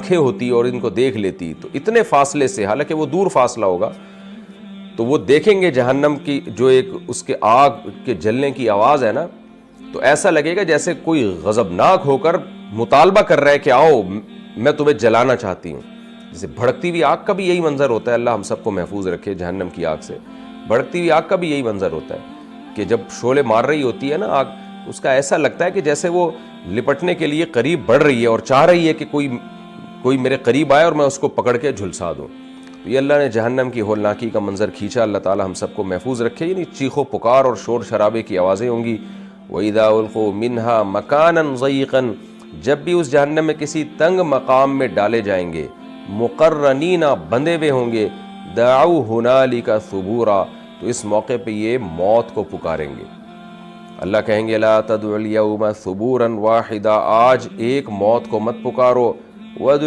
آنکھیں ہوتی اور ان کو دیکھ لیتی تو اتنے فاصلے سے، حالانکہ وہ دور فاصلہ ہوگا، تو وہ دیکھیں گے جہنم کی جو ایک اس کے آگ کے جلنے کی آواز ہے نا، تو ایسا لگے گا جیسے کوئی غضبناک ہو کر مطالبہ کر رہا ہے کہ آؤ میں تمہیں جلانا چاہتی ہوں. جیسے بھڑکتی ہوئی آگ کا بھی یہی منظر ہوتا ہے، اللہ ہم سب کو محفوظ رکھے جہنم کی آگ سے. بھڑکتی ہوئی آگ کا بھی یہی منظر ہوتا ہے کہ جب شعلے مار رہی ہوتی ہے نا آگ، اس کا ایسا لگتا ہے کہ جیسے وہ لپٹنے کے لیے قریب بڑھ رہی ہے اور چاہ رہی ہے کہ کوئی میرے قریب آئے اور میں اس کو پکڑ کے جھلسا دوں. تو یہ اللہ نے جہنم کی ہولناکی کا منظر کھینچا. اللہ تعالی ہم سب کو محفوظ رکھے. یعنی چیخ و پکار اور شور شرابے کی آوازیں ہوں گی. وَإِذَا أُلْقُوا مِنْهَا مَكَانًا ضَيِّقًا، جب بھی اس جہنم میں کسی تنگ مقام میں ڈالے جائیں گے، مقرنین بندھے ہوئے ہوں گے، دعوا هُنَالِكَ ثُبُورًا، تو اس موقع پہ یہ موت کو پکاریں گے. اللہ کہیں گے لا تدعوا اليوم ثبورا واحدا، آج ایک موت کو مت پکارو، وادعوا